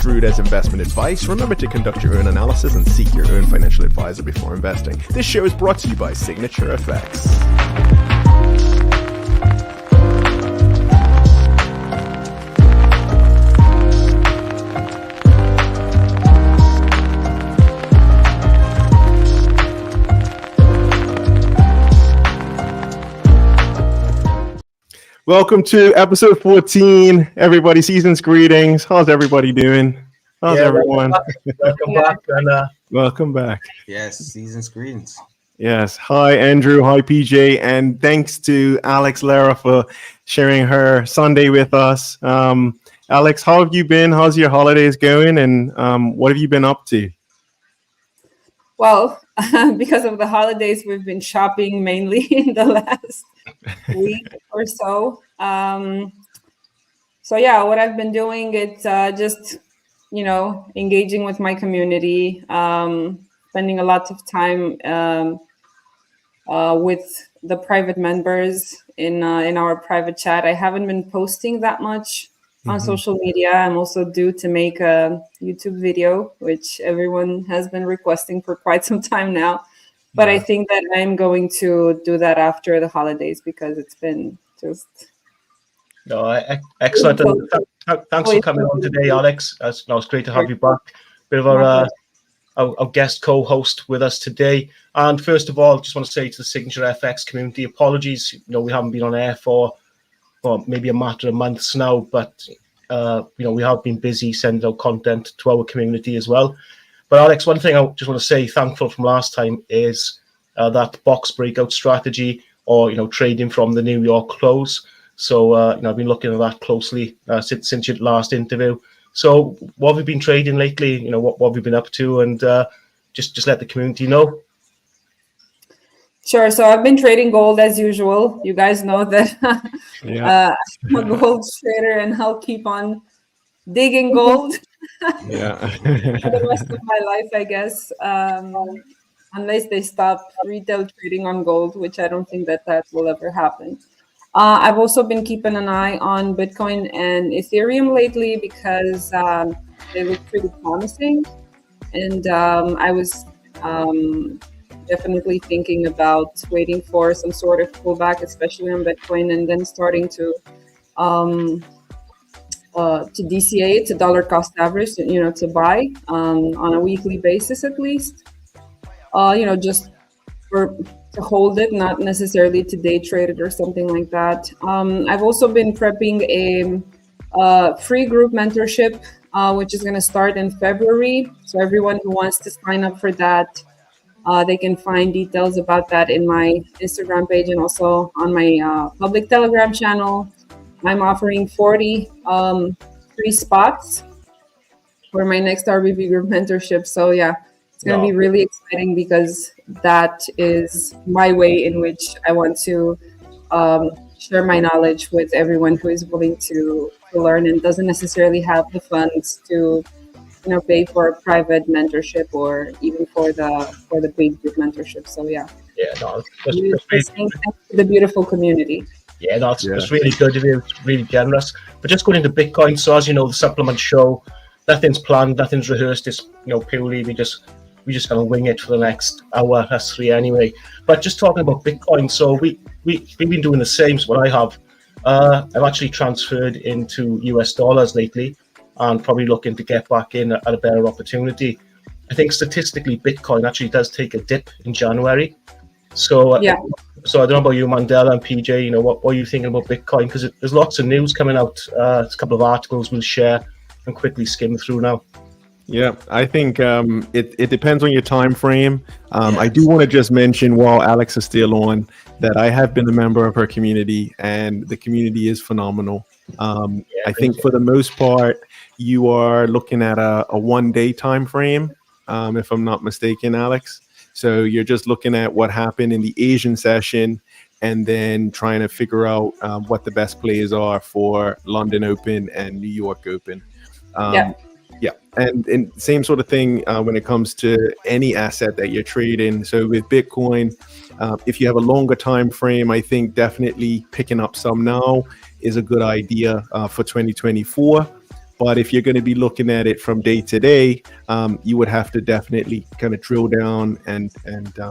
construed as investment advice. Remember to conduct your own analysis and seek your own financial advisor before investing. This show is brought to you by Signature FX. Welcome to episode 14. Everybody, season's greetings. How's everybody doing? How's everyone? Welcome back. Welcome back. Yes, season's greetings. Yes. Hi, Andrew. Hi, PJ. And thanks to Lera for sharing her Sunday with us. Alex, how have you been? How's your holidays going? And what have you been up to? Well, because of the holidays, we've been shopping mainly in the last week or so. So yeah, what I've been doing, it's just, engaging with my community, spending a lot of time with the private members in our private chat. I haven't been posting that much on social media. I'm also due to make a YouTube video, which everyone has been requesting for quite some time now. But I think that I'm going to do that after the holidays because it's been just... Excellent. Thanks for coming on today, Alex. It's great to have you back. Bit of our guest co-host with us today. And first of all, just want to say to the Signature FX community, apologies. We haven't been on air for maybe a matter of months now, but we have been busy sending out content to our community as well. But Alex, one thing I just want to say, thankful from last time, is that box breakout strategy, or trading from the New York close. So I've been looking at that closely since your last interview. So what have you been trading lately? What have you been up to? And just let the community know. Sure. So I've been trading gold as usual. You guys know that I'm a gold trader, and I'll keep on digging gold for the rest of my life, I guess, unless they stop retail trading on gold, which I don't think that will ever happen. I've also been keeping an eye on Bitcoin and Ethereum lately because they look pretty promising, and I was definitely thinking about waiting for some sort of pullback, especially on Bitcoin, and then starting to DCA, to dollar cost average, to buy on a weekly basis at least, just to hold it, not necessarily to day trade it or something like that. I've also been prepping a free group mentorship, which is going to start in February. So everyone who wants to sign up for that, they can find details about that in my Instagram page and also on my public Telegram channel. I'm offering 40 free spots for my next RBB group mentorship. So yeah, it's going to be really exciting because that is my way in which I want to share my knowledge with everyone who is willing to learn and doesn't necessarily have the funds to pay for a private mentorship or even for the paid group mentorship. So yeah. Thanks to the beautiful community. Yeah, that's really good of you. It's really generous. But just going into Bitcoin, so as you know, the supplement show, nothing's planned, nothing's rehearsed. It's purely we just gonna wing it for the next hour, us three anyway. But just talking about Bitcoin, so we've been doing the same. So what I have, I've actually transferred into US dollars lately, and probably looking to get back in at a better opportunity. I think statistically, Bitcoin actually does take a dip in January. So So I don't know about you, Mandela and PJ. What are you thinking about Bitcoin? Because there's lots of news coming out. There's a couple of articles we'll share and quickly skim through now. Yeah, I think it depends on your time frame. I do want to just mention, while Alex is still on, that I have been a member of her community, and the community is phenomenal. I think for the most part, you are looking at a 1 day time frame, if I'm not mistaken, Alex. So you're just looking at what happened in the Asian session and then trying to figure out what the best plays are for London Open and New York Open. Yeah, and same sort of thing when it comes to any asset that you're trading. So with Bitcoin, if you have a longer time frame, I think definitely picking up some now is a good idea for 2024. But if you're going to be looking at it from day to day, you would have to definitely kind of drill down and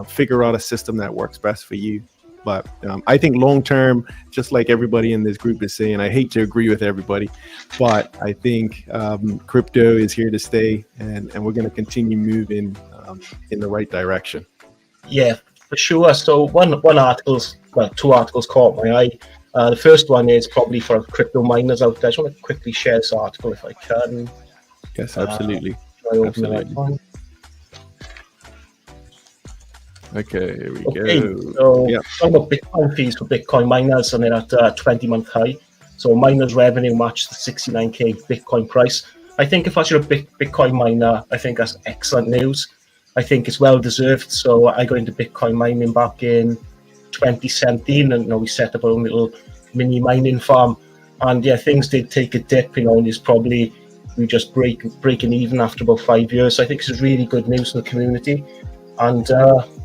figure out a system that works best for you. But I think long term, just like everybody in this group is saying, I hate to agree with everybody, but I think crypto is here to stay, and we're going to continue moving in the right direction. Yeah, for sure. So two articles caught my eye. The first one is probably for crypto miners out there. I just want to quickly share this article if I can. Yes, absolutely. Absolutely. Okay, here we Okay, go. so Yeah. talking about Bitcoin fees for Bitcoin miners, and they're at a 20-month high. So miners' revenue matched the 69k Bitcoin price. I think if I was a Bitcoin miner, I think that's excellent news. I think it's well deserved. So I got into Bitcoin mining back in 2017, and we set up our own little mini mining farm. And yeah, things did take a dip. And it's probably we just breaking even after about 5 years. So I think this is really good news for the community. And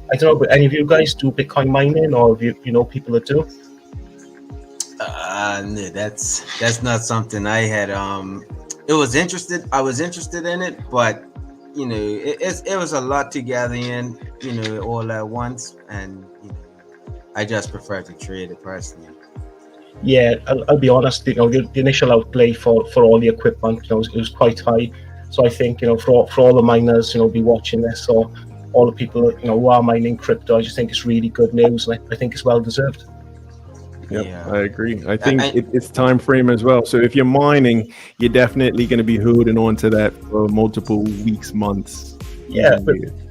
I don't know, but any of you guys do Bitcoin mining, or have you know people that do? No, that's not something I had. I was interested in it, but it was a lot to gather in, all at once, and I just prefer to trade it personally. Yeah, I'll be honest. The initial outlay for all the equipment, it was quite high. So I think for all the miners, be watching this, or all the people who are mining crypto, I just think it's really good news, and I think it's well deserved. Yep, Yeah. I agree. I think it's time frame as well. So if you're mining, you're definitely going to be holding on to that for multiple weeks, months. Yeah.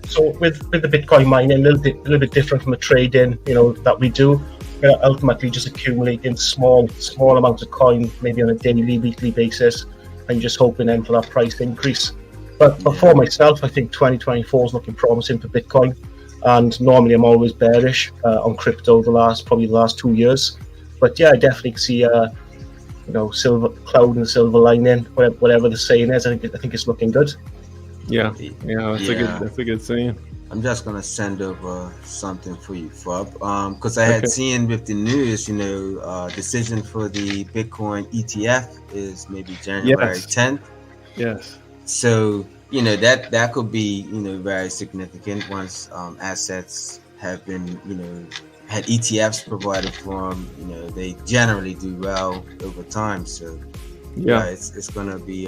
So with the Bitcoin mining, a little bit different from the trading, that we do. Ultimately, just accumulating small amounts of coin, maybe on a daily, weekly basis, and just hoping then for that price increase. But for myself, I think 2024 is looking promising for Bitcoin. And normally I'm always bearish on crypto the last 2 years. But yeah, I definitely see silver cloud and silver lining, whatever the saying is. I think it's looking good. Yeah, that's a good saying. I'm just gonna send over something for you, Fub, because I had seen with the news, decision for the Bitcoin ETF is maybe January 10th. Yes. So that could be very significant once assets have been had ETFs provided for them. They generally do well over time. So it's gonna be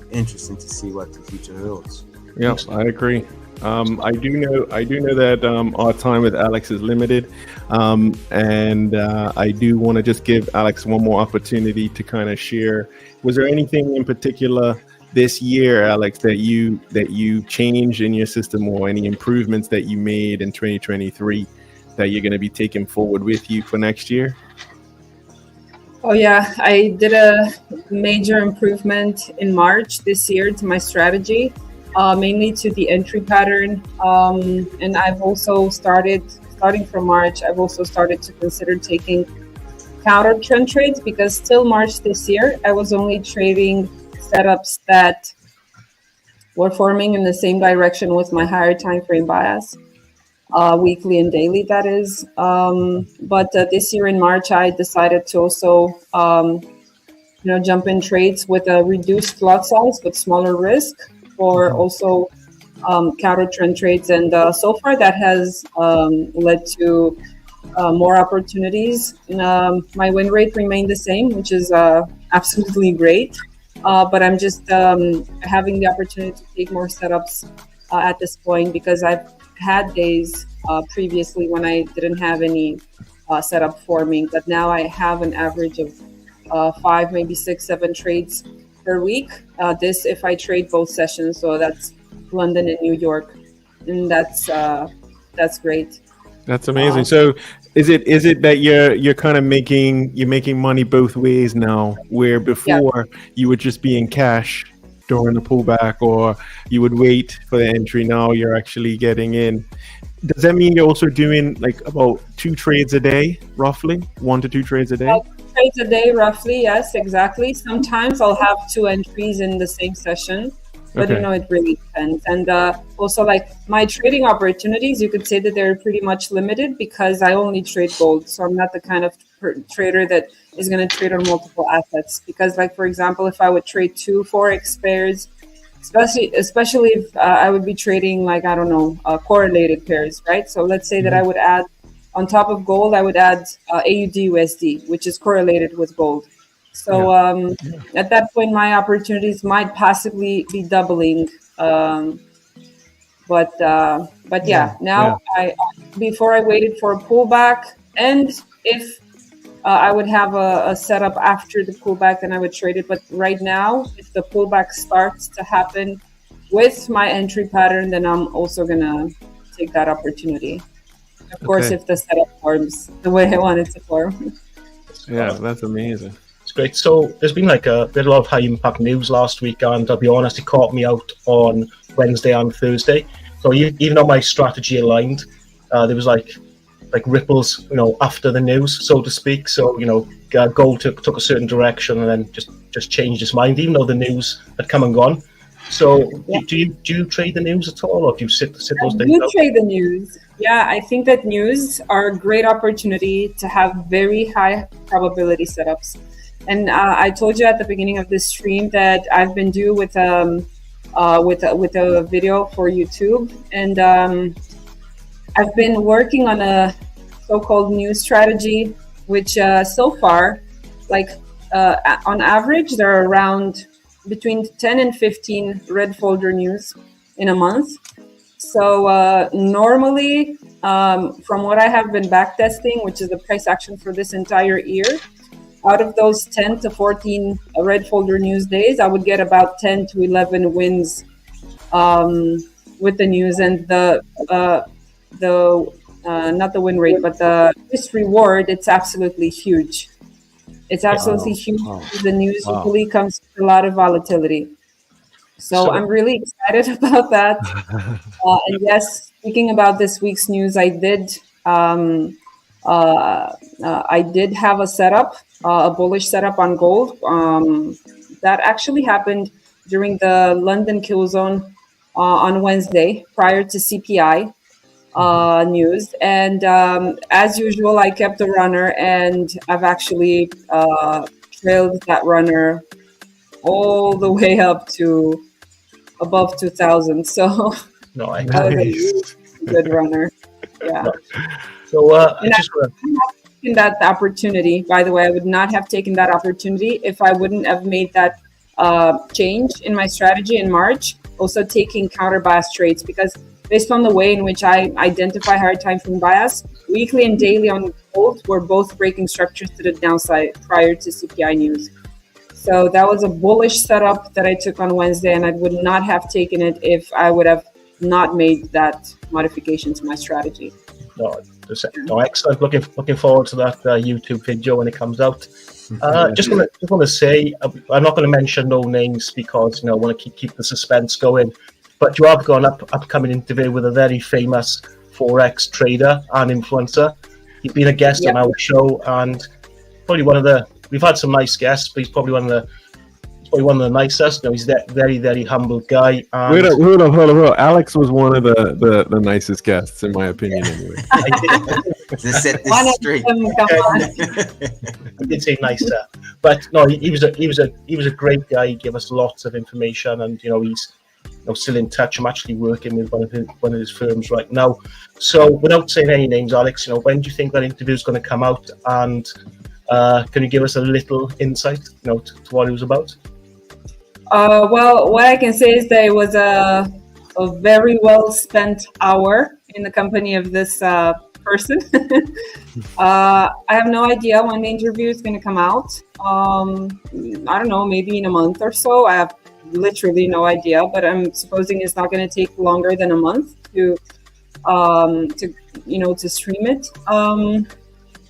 interesting to see what the future holds. Yeah, I agree. I do know that our time with Alex is limited, and I do want to just give Alex one more opportunity to kind of share. Was there anything in particular this year, Alex, that you changed in your system, or any improvements that you made in 2023 that you're going to be taking forward with you for next year? Oh yeah, I did a major improvement in March this year to my strategy, mainly to the entry pattern. And I've also starting from March, I've also started to consider taking counter trend trades, because till March this year, I was only trading setups that were forming in the same direction with my higher time frame bias, weekly and daily, that is. But this year in March, I decided to also jump in trades with a reduced lot size but smaller risk, or also counter trend trades, and so far that has led to more opportunities. My win rate remained the same, which is absolutely great. But I'm just having the opportunity to take more setups at this point, because I've had days previously when I didn't have any setup forming, but now I have an average of 5, maybe 6, 7 trades per week. This if I trade both sessions, so that's London and New York, and that's great. That's amazing. So is it that you're kind of making money both ways now, where before you would just be in cash during the pullback, or you would wait for the entry? Now you're actually getting in. Does that mean you're also doing like about 2 trades a day, roughly 1 to 2 trades a day? Trades a day, roughly. Yes, exactly. Sometimes I'll have 2 entries in the same session. But it really depends. And also, like, my trading opportunities, you could say that they're pretty much limited, because I only trade gold. So I'm not the kind of trader that is going to trade on multiple assets. Because, like, for example, if I would trade 2 forex pairs, especially if I would be trading, like, I don't know, correlated pairs, right? So let's say that I would add, on top of gold, I would add AUD USD, which is correlated with gold. So at that point, my opportunities might possibly be doubling. But now before I waited for a pullback, and if I would have a setup after the pullback, then I would trade it. But right now, if the pullback starts to happen with my entry pattern, then I'm also gonna take that opportunity. Of course, if the setup forms the way I want it to form. Yeah, that's amazing. It's great. So there's been like a lot of high impact news last week, and I'll be honest, it caught me out on Wednesday and Thursday. So even though my strategy aligned, there was like ripples, after the news, so to speak. So gold took a certain direction and then just changed its mind, even though the news had come and gone. So do you trade the news at all, or do you sit those days out? You trade the news. Yeah, I think that news are a great opportunity to have very high probability setups. And I told you at the beginning of this stream that I've been due with a video for YouTube, and I've been working on a so-called news strategy, which so far, on average, there are around between 10 and 15 red folder news in a month. So normally, from what I have been backtesting, which is the price action for this entire year, out of those 10 to 14 red folder news days, I would get about 10 to 11 wins with the news, and the not the win rate, but the risk reward, it's absolutely huge. It's absolutely huge. The news usually comes with a lot of volatility. So I'm really excited about that. And yes, speaking about this week's news, I did have a setup, a bullish setup on gold. That actually happened during the London kill zone on Wednesday, prior to CPI news. And as usual, I kept a runner, and I've actually trailed that runner all the way up to above 2,000. So nice. That was a really good runner. Yeah. So and I would not have taken that opportunity. By the way, I would not have taken that opportunity if I wouldn't have made that change in my strategy in March. Also taking counter bias trades, because based on the way in which I identify higher time frame bias, weekly and daily on gold were both breaking structures to the downside prior to CPI news. So that was a bullish setup that I took on Wednesday, and I would not have taken it if I would have not made that modification to my strategy. No, excellent. Looking forward to that YouTube video when it comes out. Just want to say, I'm not going to mention no names because I want to keep the suspense going. But you have got an upcoming interview with a very famous forex trader and influencer. He's been a guest on our show, and probably we've had some nice guests, but he's probably one of the nicest. He's that very, very humble guy. Hold on. Alex was one of the nicest guests, in my opinion, anyway. Let's set this straight. I did say nicer, but no, he was a great guy. He gave us lots of information, and he's still in touch. I'm actually working with one of his firms right now. So without saying any names, Alex, when do you think that interview is going to come out? And can you give us a little insight, to what it was about? Well, what I can say is that it was a very well spent hour in the company of this person. I have no idea when the interview is going to come out. I don't know, maybe in a month or so. I have literally no idea, but I'm supposing it's not going to take longer than a month to stream it.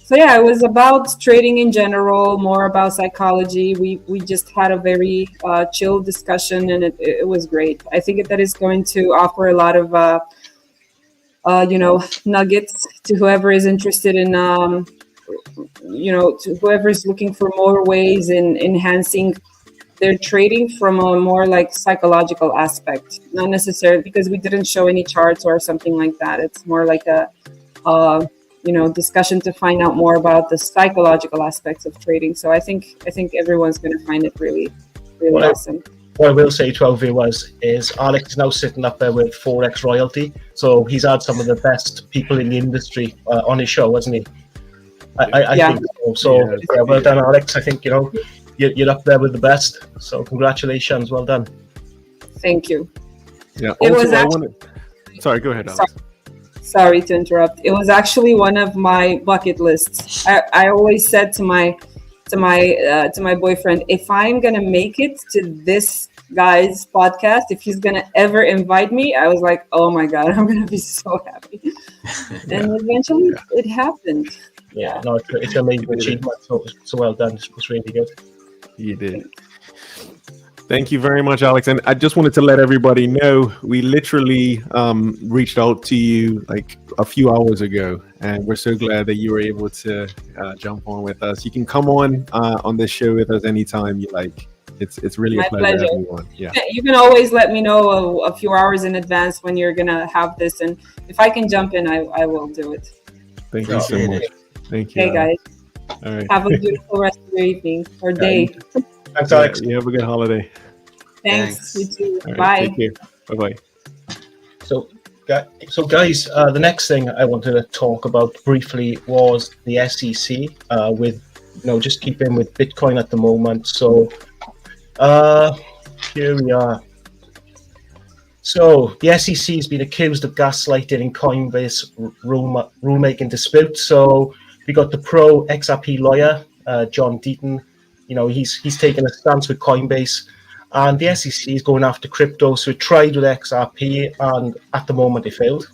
So yeah, it was about trading in general, more about psychology. We just had a very chill discussion, and it was great. I think that is going to offer a lot of nuggets to whoever is interested in to whoever is looking for more ways in enhancing their trading from a more like psychological aspect, not necessarily because we didn't show any charts or something like that. It's more like a discussion to find out more about the psychological aspects of trading. So I think everyone's going to find it really, really awesome. What I will say to our viewers is Alex is now sitting up there with Forex royalty, so he's had some of the best people in the industry on his show, hasn't he? I think so. So well done, Alex. I think you're up there with the best. So congratulations, well done. Thank you. Yeah. It Also, was actually, sorry, go ahead, Alex. Sorry to interrupt. It was actually one of my bucket lists. I always said to my boyfriend, if I'm gonna make it to this guy's podcast, if he's gonna ever invite me, I was like, oh my god, I'm gonna be so happy. And eventually it happened. Yeah, no, it's an amazing achievement. So well done. It's really good. You did. Thank you very much, Alex. And I just wanted to let everybody know we literally reached out to you like a few hours ago, and we're so glad that you were able to jump on with us. You can come on this show with us anytime you like. It's really a pleasure. Everyone. Yeah. You can always let me know a few hours in advance when you're gonna have this, and if I can jump in, I will do it. Thank you so much. Thank you. Okay, guys. All right. Have a beautiful rest of your evening or day. Thanks, Alex. You have a good holiday. Thanks. You too. All right, Bye. take care. Bye-bye. So guys, the next thing I wanted to talk about briefly was the SEC with, just keeping with Bitcoin at the moment. So here we are. So the SEC has been accused of gaslighting in Coinbase rulemaking dispute. So we got the pro XRP lawyer, John Deaton. He's taken a stance with Coinbase, and the SEC is going after crypto. So it tried with XRP, and at the moment it failed.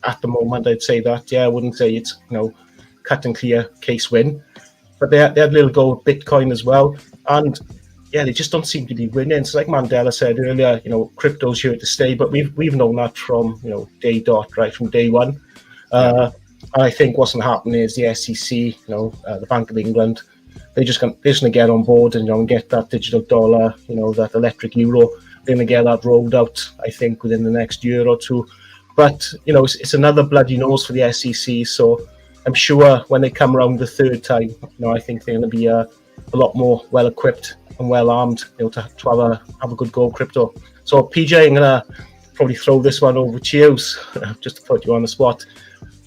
At the moment, I'd say that. Yeah, I wouldn't say it's cut and clear case win, but they had a little go with Bitcoin as well, and yeah, they just don't seem to be winning. So like Mandela said earlier, crypto's here to stay, but we've known that from day dot, right from day one. And I think what's going to happen is the SEC, the Bank of England, they're just going to get on board and get that digital dollar, that electric euro. They're going to get that rolled out, I think, within the next year or two. But it's another bloody nose for the SEC. So I'm sure when they come around the third time, I think they're going to be a lot more well equipped and well armed, to have a good go crypto. So PJ, I'm going to probably throw this one over to you, just to put you on the spot.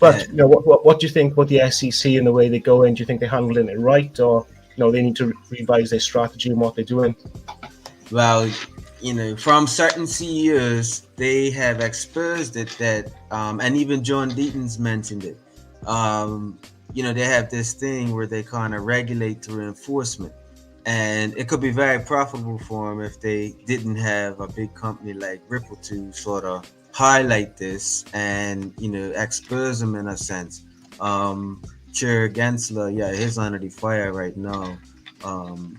But what do you think about the SEC and the way they go in? Do you think they're handling it right, or they need to revise their strategy and what they're doing? Well, from certain CEOs, they have exposed it that, and even John Deaton's mentioned it. They have this thing where they kind of regulate through enforcement, and it could be very profitable for them if they didn't have a big company like Ripple to sort of highlight this and expose them in a sense. Chair Gensler, he's under the fire right now,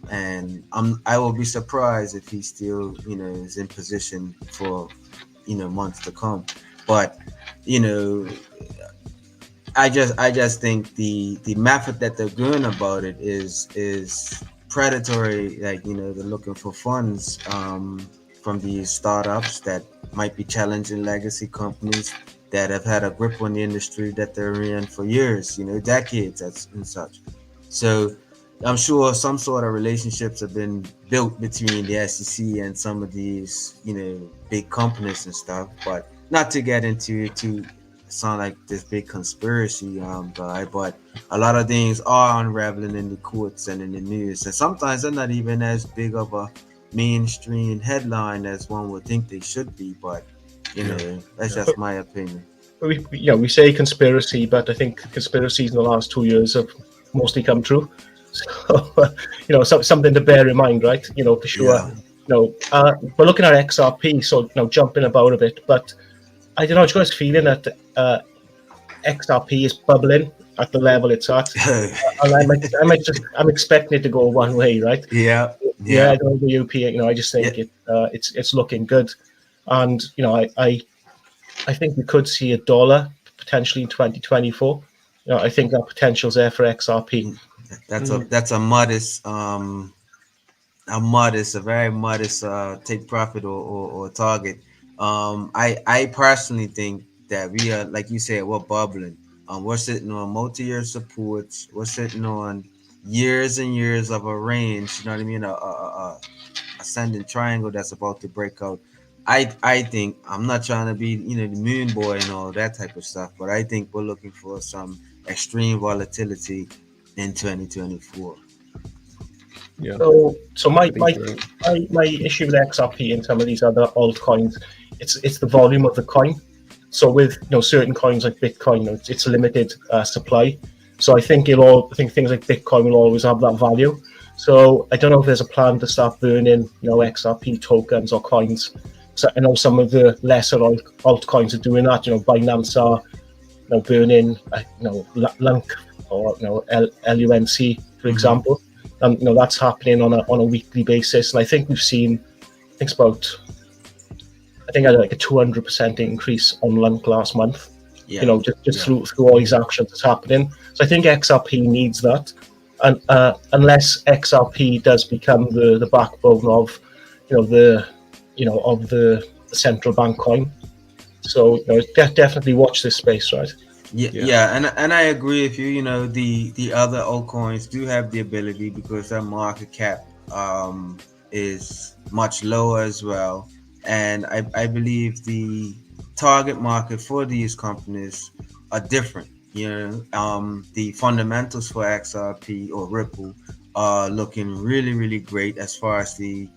and I will be surprised if he still is in position for months to come. But I just think the method that they're going about it is predatory. Like they're looking for funds from these startups that might be challenging legacy companies that have had a grip on the industry that they're in for years, decades and such. So I'm sure some sort of relationships have been built between the SEC and some of these, big companies and stuff, but not to get into to sound like this big conspiracy guy, but a lot of things are unraveling in the courts and in the news, and sometimes they're not even as big of a mainstream headline as one would think they should be, but that's just my opinion. We say conspiracy, but I think conspiracies in the last 2 years have mostly come true. So something to bear in mind, right? For sure. We're looking at XRP, so jumping about a bit, but I don't know, I've got this feeling that XRP is bubbling at the level it's at. And I'm expecting it to go one way, right? Yeah. I don't know the UP. I just think it's looking good, and I think we could see a dollar potentially in 2024. I think that potential's there for XRP. That's a very modest take profit or target. I personally think that we are, like you said, we're bubbling. We're sitting on multi-year supports. We're sitting on years and years of a range. You know what I mean? A ascending triangle that's about to break out. I think I'm not trying to be the moon boy and all that type of stuff, but I think we're looking for some extreme volatility in 2024. Yeah. So my think you're right. my issue with XRP and some of these other altcoins, it's the volume of the coin. So with certain coins like Bitcoin, it's a limited supply. So I think things like Bitcoin will always have that value. So I don't know if there's a plan to start burning XRP tokens or coins. So I know some of the lesser altcoins are doing that. Binance are burning LUNC or LUNC, for example. And that's happening on a weekly basis. And I think we've seen, I think I had like a 200% increase on LUNC last month. Yeah. Just through all these actions that's happening. So I think XRP needs that, and unless XRP does become the backbone of the central bank coin. So definitely watch this space, right? Yeah, and I agree with you. The other altcoins do have the ability because their market cap is much lower as well, and I believe the target market for these companies are different. The fundamentals for XRP or Ripple are looking really, really great as far as the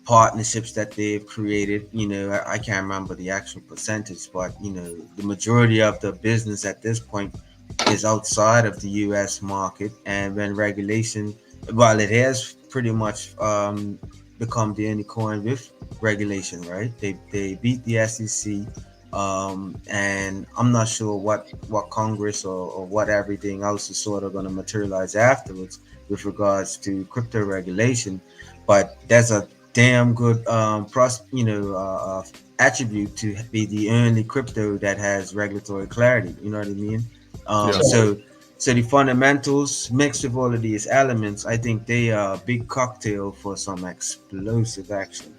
partnerships that they've created. I can't remember the actual percentage, but the majority of the business at this point is outside of the US market. And when regulation, well, it has pretty much become the only coin with regulation, right? They beat the SEC, and I'm not sure what Congress or what everything else is sort of going to materialize afterwards with regards to crypto regulation. But that's a damn good attribute to be the only crypto that has regulatory clarity. You know what I mean? So the fundamentals mixed with all of these elements, I think they are a big cocktail for some explosive action.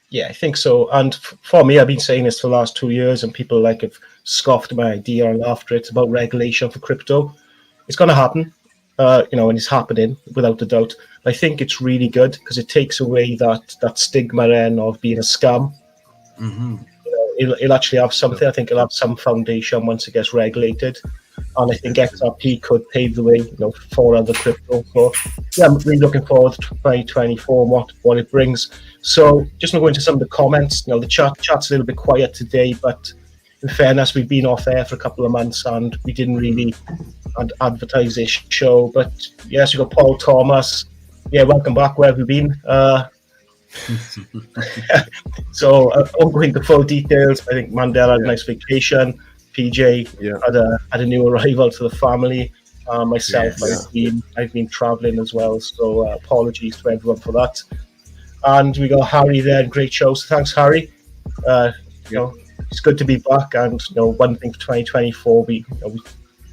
Yeah, I think so. And for me, I've been saying this for the last 2 years, and people have scoffed my idea and laughed at it about regulation for crypto. It's going to happen, and it's happening without a doubt. I think it's really good because it takes away that stigma then of being a scam. Mm-hmm. It'll actually have something. I think it'll have some foundation once it gets regulated. And I think XRP could pave the way, for other crypto. So yeah, I'm really looking forward to 2024 and what it brings. So just going to go into some of the comments. The chat's a little bit quiet today, but in fairness, we've been off air for a couple of months and we didn't really advertise this show. But yes, we've got Paul Thomas. Yeah, welcome back. Where have you been? So I won't go into full details. I think Mandela had a nice vacation. PJ had a new arrival to the family. Myself, I've been traveling as well. So apologies to everyone for that. And we got Harry there. Great show. So thanks, Harry. It's good to be back. And one thing for 2024, we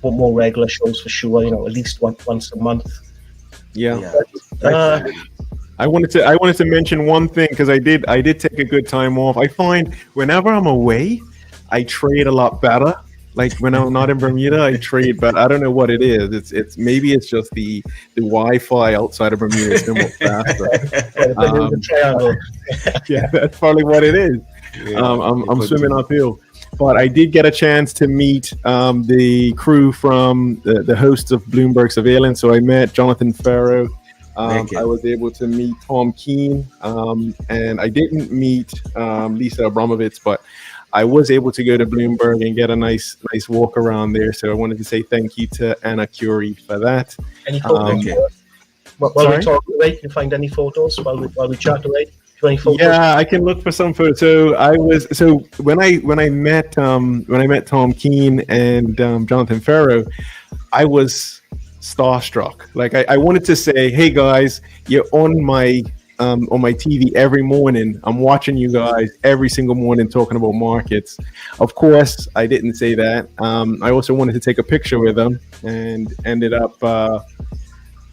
want more regular shows for sure. At least once a month. Yeah. I wanted to mention one thing because I did take a good time off. I find whenever I'm away, I trade a lot better. Like when I'm not in Bermuda, I trade, but I don't know what it is. It's maybe it's just the Wi-Fi outside of Bermuda is somewhat faster. Yeah, that's probably what it is. Yeah, I'm swimming uphill. But I did get a chance to meet the crew from the hosts of Bloomberg Surveillance. So I met Jonathan Farrow. I was able to meet Tom Keene, and I didn't meet Lisa Abramovitz, but I was able to go to Bloomberg and get a nice walk around there. So I wanted to say thank you to Anna Curie for that. Any photos? While we talk away, can you find any photos while we chat away? Yeah, I can look for some photos. When I met Tom Keene and Jonathan Farrow, I was starstruck. Like I wanted to say, hey guys, you're on my TV every morning. I'm watching you guys every single morning talking about markets. Of course, I didn't say that. I also wanted to take a picture with them and ended up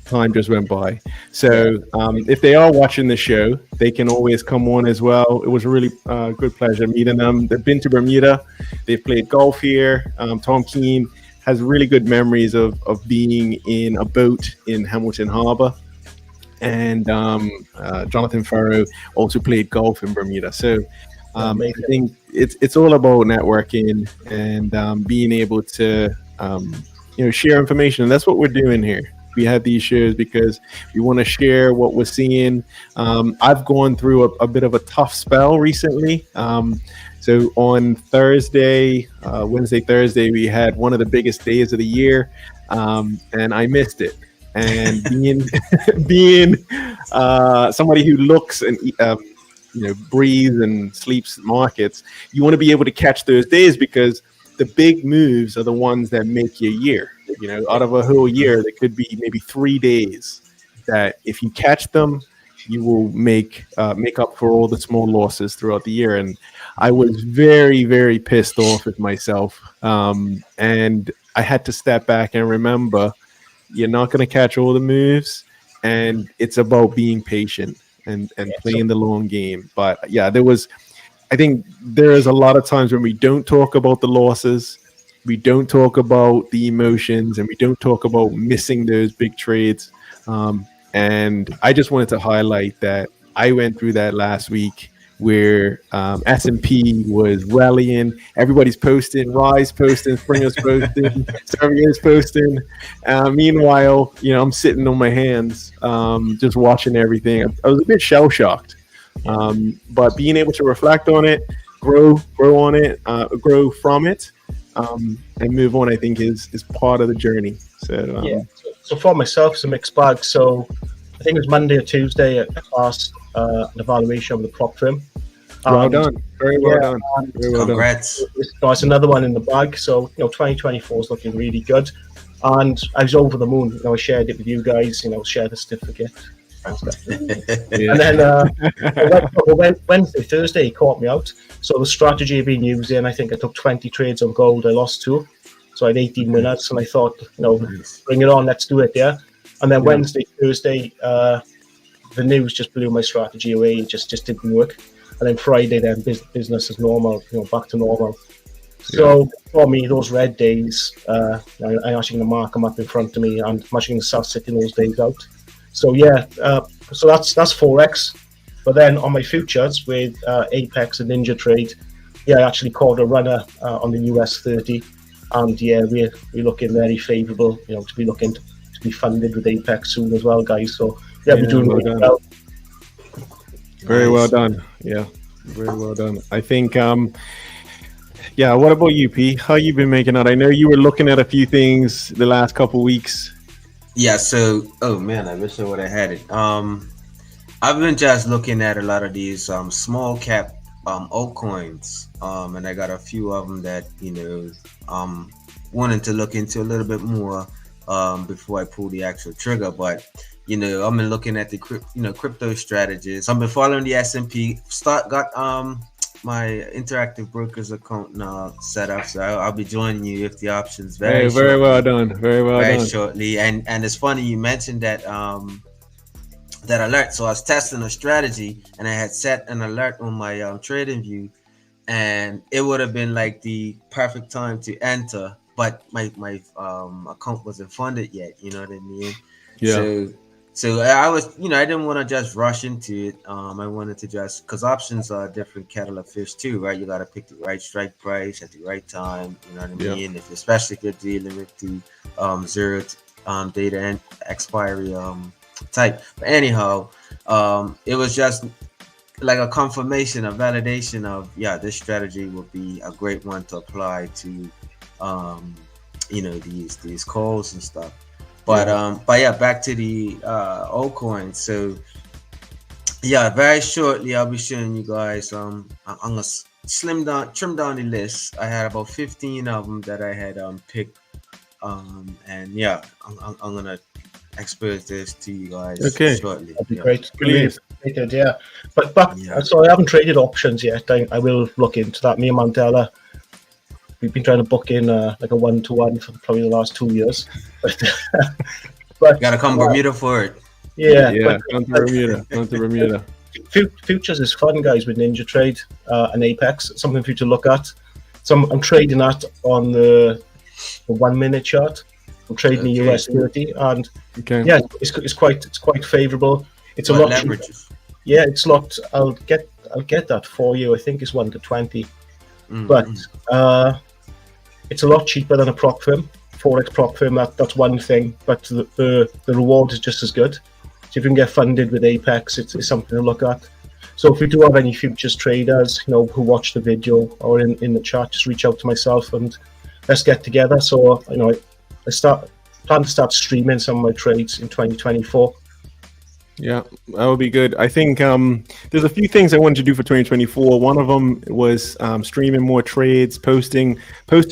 time just went by. So if they are watching the show, they can always come on as well. It was a really good pleasure meeting them. They've been to Bermuda. They've played golf here. Tom Keene has really good memories of being in a boat in Hamilton Harbor. And Jonathan Farrow also played golf in Bermuda. So I think it's all about networking and being able to share information. And that's what we're doing here. We have these shows because we want to share what we're seeing. I've gone through a bit of a tough spell recently. So on Wednesday, Thursday, we had one of the biggest days of the year, and I missed it. And being somebody who looks and breathes and sleeps markets, you want to be able to catch those days because the big moves are the ones that make your year. Out of a whole year, there could be maybe 3 days that if you catch them, you will make up for all the small losses throughout the year. And I was very, very pissed off with myself. And I had to step back and remember, you're not going to catch all the moves, and it's about being patient and playing the long game. But yeah, I think there is a lot of times when we don't talk about the losses, we don't talk about the emotions, and we don't talk about missing those big trades. And I just wanted to highlight that I went through that last week where S&P was rallying. Everybody's posting, Rise posting, Springer's posting, Servier's posting. Meanwhile, I'm sitting on my hands, just watching everything. I was a bit shell-shocked. But being able to reflect on it, grow on it, grow from it, and move on, I think is part of the journey. So So for myself, it's a mixed bag. So I think it was Monday or Tuesday I passed an evaluation of the prop firm. Well done. Very well done. Very well Congrats. Done. It's another one in the bag. So 2024 is looking really good, and I was over the moon. I shared it with you guys. Share the certificate. And then Wednesday, Thursday, he caught me out. So the strategy I've been using, I think I took 20 trades on gold. I lost 2. So I had 18 winners, and I thought, bring it on, let's do it, yeah. And then Wednesday, Thursday, the news just blew my strategy away. It just didn't work. And then Friday, then business as normal, back to normal. So for me, those red days, I'm actually going to mark them up in front of me, and I'm actually going to start sitting those days out. So so that's Forex. But then on my futures with Apex and Ninja Trade, I actually called a runner on the US 30. And we're looking very favourable, to be looking to be funded with Apex soon as well, guys. So we're doing really well. Very well done. Yeah, very well done. I think. What about you, P? How you been making out? I know you were looking at a few things the last couple weeks. Yeah. So, oh man, I wish I would have had it. I've been just looking at a lot of these small cap altcoins, and I got a few of them that wanting to look into a little bit more before I pull the actual trigger. But I've been looking at the crypto strategies. I've been following the S&P. Got my interactive brokers account now set up, so I'll be joining you if the options very well done. Very shortly. And it's funny you mentioned that that alert. So I was testing a strategy, and I had set an alert on my trading view, and it would have been like the perfect time to enter, but my account wasn't funded yet. You know what I mean? Yeah. So I was, I didn't want to just rush into it. I wanted to because options are a different kettle of fish too, right? You got to pick the right strike price at the right time. You know what I mean? Especially if you're dealing with the zero data and expiry type. But anyhow, it was just like a confirmation, a validation of this strategy would be a great one to apply to these calls and stuff. But back to the altcoins. So very shortly I'll be showing you guys. I'm gonna trim down the list. I had about 15 of them that I had picked. I'm gonna expose this to you guys shortly. That'd be great. Brilliant. But so I haven't traded options yet. I will look into that. Me and Mandela, we've been trying to book in like a 1-to-1 for probably the last 2 years. But gotta come Bermuda for it. Come to Bermuda. Futures is fun, guys, with Ninja Trade and Apex. Something for you to look at. I'm trading that on the a 1 minute chart. I'm trading the Okay. US 30, and Okay. yeah, it's quite favorable. It's a What lot cheaper. leverages? Yeah, it's locked. I'll get that for you. I think it's 1 to 20, but it's a lot cheaper than a prop firm, forex prop firm. That's one thing, but the reward is just as good. So if you can get funded with Apex, it's something to look at. So if we do have any futures traders, who watch the video or in the chat, just reach out to myself and let's get together. So I plan to start streaming some of my trades in 2024. Yeah, that would be good. I think there's a few things I wanted to do for 2024. One of them was streaming more trades, posting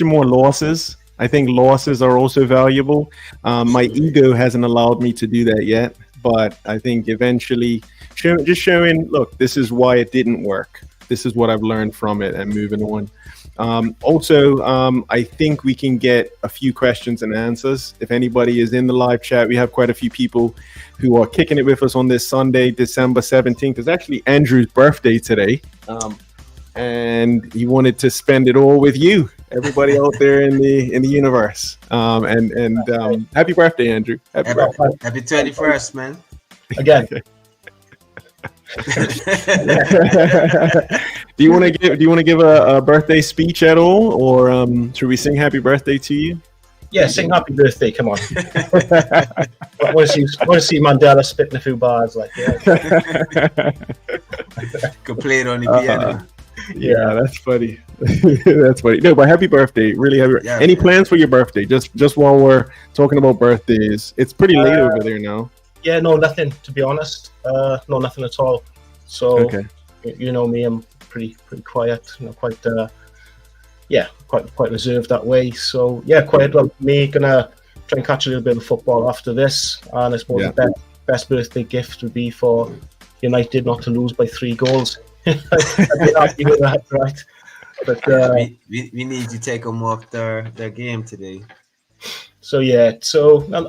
more losses. I think losses are also valuable. My ego hasn't allowed me to do that yet, but I think eventually showing, look, this is why it didn't work. This is what I've learned from it and moving on. I think we can get a few questions and answers. If anybody is in the live chat, we have quite a few people who are kicking it with us on this Sunday, December 17th. It's actually Andrew's birthday today. And he wanted to spend it all with you, everybody out there in the universe. Happy birthday, Andrew. Happy birthday. Happy 21st, man. Again. Do you want to give a birthday speech at all, or should we sing happy birthday to you? Yeah, sing happy birthday. Come on. I want to see Mandela spitting a few bars like Could play it on the piano. Yeah, that's funny. That's funny. No, but happy birthday. Really happy. Yeah, Any plans for your birthday? Just while we're talking about birthdays, it's pretty late over there now. Yeah, no, nothing, to be honest. No, nothing at all. So, okay. You know me, I'm pretty quiet. Quite reserved that way. So, yeah, quiet. Well, me gonna try and catch a little bit of football after this. And I suppose the best birthday gift would be for United not to lose by 3 goals. I'd be happy with that, right? But we need to take them off their game today. So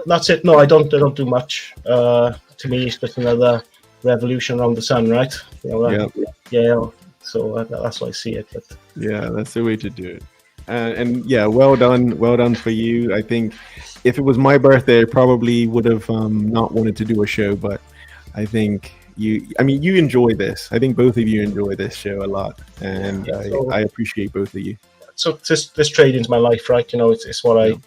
that's it. No, I don't do much. To me, it's just another revolution around the sun, right? Yeah. So that's why I see it. But. Yeah, that's the way to do it. And yeah, well done for you. I think if it was my birthday, I probably would have not wanted to do a show, but I think you enjoy this. I think both of you enjoy this show a lot, and I appreciate both of you. So this trading's my life, right? It's what I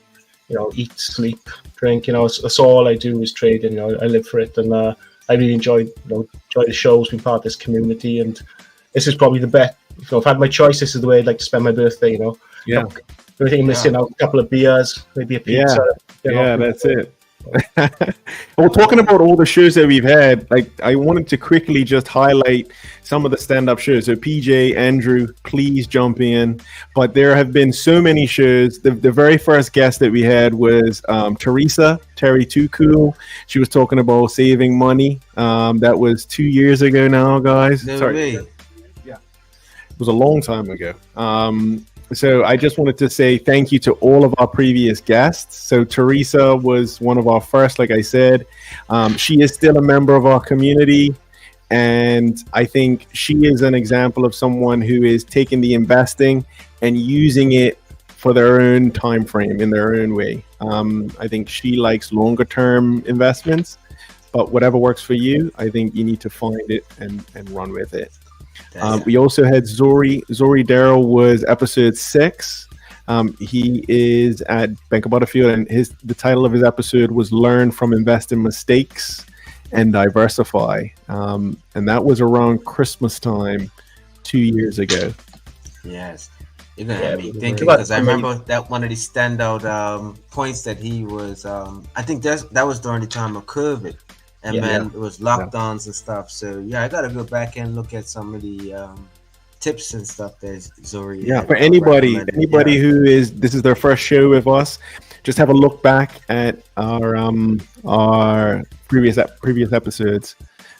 eat, sleep, drink. It's all I do is trade, and I live for it, and I really enjoy the shows, being part of this community, and this is probably the best. If I had my choice, this is the way I'd like to spend my birthday. Yeah. The only thing I'm missing out, a couple of beers, maybe a pizza. Yeah, that's it. Well, talking about all the shows that we've had, I wanted to quickly just highlight some of the stand-up shows. So PJ, Andrew, please jump in. But there have been so many shows. The very first guest that we had was Terry Too Cool. She was talking about saving money. That was 2 years ago now, guys. Sorry. Yeah, it was a long time ago. So I just wanted to say thank you to all of our previous guests. So Teresa was one of our first, like I said. She is still a member of our community. And I think she is an example of someone who is taking the investing and using it for their own time frame in their own way. I think she likes longer term investments, but whatever works for you, I think you need to find it and run with it. We also had Zori Darrell was episode 6. He is at Bank of Butterfield, and the title of his episode was Learn from Investing Mistakes and Diversify. And that was around Christmas time 2 years ago. Yes. You're going to have me thinking, because I remember that one of the standout points that he was, I think that was during the time of COVID. And it was lockdowns and stuff. So I gotta go back and look at some of the tips and stuff that Zori. Yeah, for anybody who this is their first show with us, just have a look back at our previous episodes.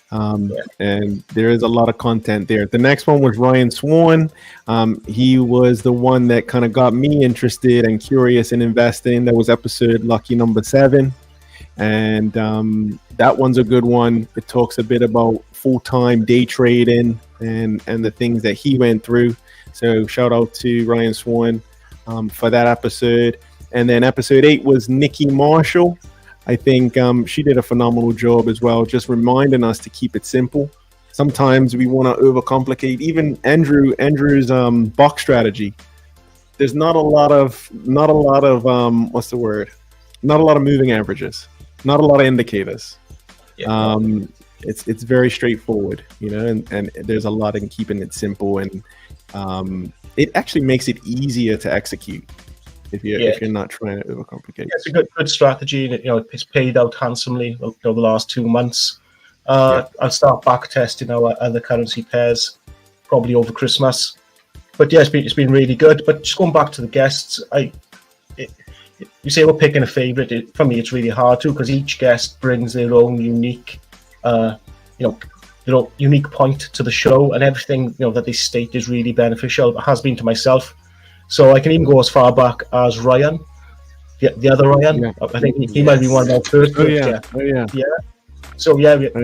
And there is a lot of content there. The next one was Ryan Swan. He was the one that kind of got me interested and curious in investing. That was episode lucky number 7. And that one's a good one. It talks a bit about full-time day trading and the things that he went through. So shout out to Ryan Swan for that episode. And then episode 8 was Nikki Marshall. I think she did a phenomenal job as well, just reminding us to keep it simple. Sometimes we want to overcomplicate. Even Andrew's box strategy. There's not a lot of what's the word? Not a lot of moving averages. Not a lot of indicators. Yeah. It's very straightforward, and there's a lot in keeping it simple, and it actually makes it easier to execute if you're not trying to overcomplicate. Yeah, it's a good strategy. It's paid out handsomely over the last 2 months. I'll start back testing our other currency pairs probably over Christmas. But yeah, it's been really good. But just going back to the guests, you say we're picking a favorite. For me, it's really hard to, because each guest brings their own unique, unique point to the show, and everything that they state is really beneficial. It has been to myself. So I can even go as far back as Ryan, the other Ryan. Yeah. I think he might be one of our first. Yeah. So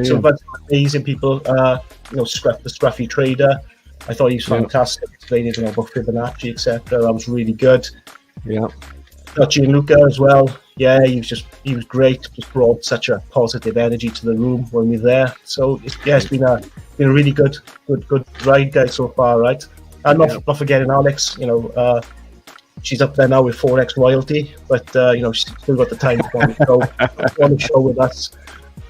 so bunch of amazing people. The Scruffy Trader. I thought he was fantastic, explaining about Fibonacci, etc. That was really good. Yeah. Got Gianluca as well. Yeah, he was great. Just brought such a positive energy to the room when we were there. So it's been a really good ride, guys, so far, right? And not forgetting Alex. She's up there now with 4x royalty, but she's still got the time to go on the show with us.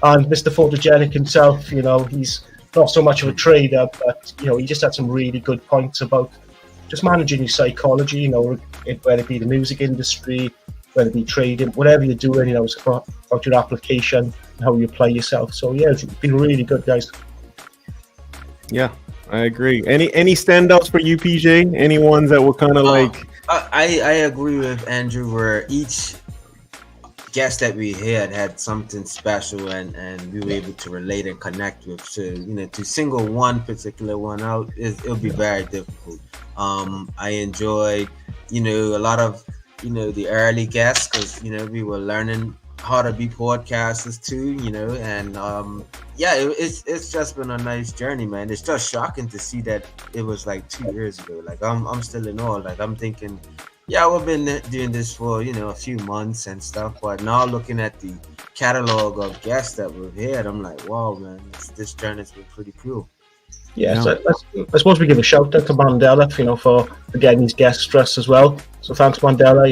And Mr. Photogenic himself, he's not so much of a trader, but he just had some really good points about just managing your psychology, whether it be the music industry, whether it be trading, whatever you're doing, it's about your application and how you apply yourself. So yeah, it's been really good, guys. Yeah, I agree. Any standouts for you, PJ? Any ones that were kind of like? I agree with Andrew, where each guest that we had something special, and we were able to relate and connect with. So to single one particular one out, it'll be very difficult. I enjoyed a lot of the early guests, because we were learning how to be podcasters too, and it's just been a nice journey, man. It's just shocking to see that it was like 2 years ago. Like I'm still in awe. Like I'm thinking, we've been doing this for a few months and stuff, but now looking at the catalog of guests that we've had, I'm like, wow, man, this journey's been pretty cool. Yeah, so I suppose we give a shout out to Mandela, for getting these guests stressed as well. So thanks, Mandela.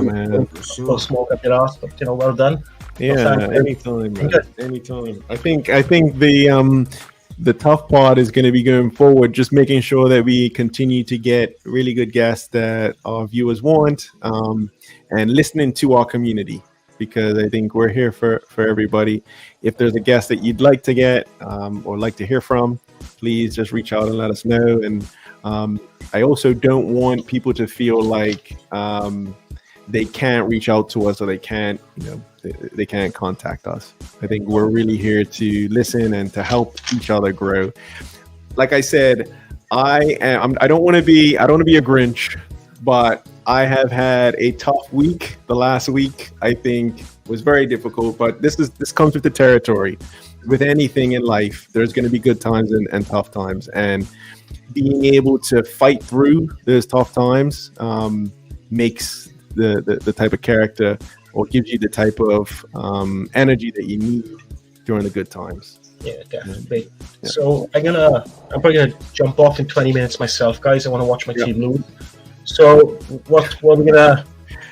Man, for sure. Smoke up your ass, but well done. Yeah, anytime, man. Anytime. I think the tough part is going to be going forward, just making sure that we continue to get really good guests that our viewers want, and listening to our community, because I think we're here for everybody. If there's a guest that you'd like to get or like to hear from, please just reach out and let us know. And I also don't want people to feel like they can't reach out to us, or they can't contact us. I think we're really here to listen and to help each other grow. Like I said, I don't want to be a Grinch, but I have had a tough week. The last week, I think, was very difficult, but this comes with the territory. With anything in life, there's going to be good times and tough times, and being able to fight through those tough times makes the type of character, or gives you the type of energy that you need during the good times. Yeah, definitely. Yeah. So I'm probably gonna jump off in 20 minutes myself, guys. I want to watch my team lose. So what are we gonna?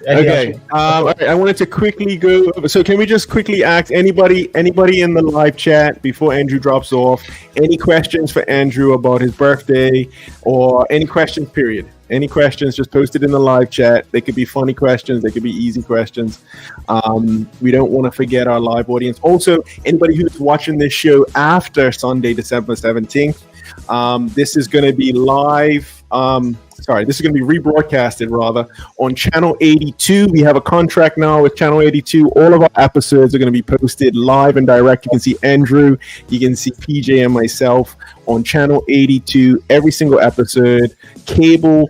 Okay. All right. I wanted to quickly go. So can we just quickly ask anybody in the live chat before Andrew drops off? Any questions for Andrew about his birthday, or any questions? Period. Any questions? Just post it in the live chat. They could be funny questions. They could be easy questions. We don't want to forget our live audience. Also, anybody who's watching this show after Sunday, December 17th, this is going to be live. This is going to be rebroadcasted on Channel 82. We have a contract now with Channel 82. All of our episodes are going to be posted live and direct. You can see Andrew, you can see PJ and myself on Channel 82. Every single episode, cable.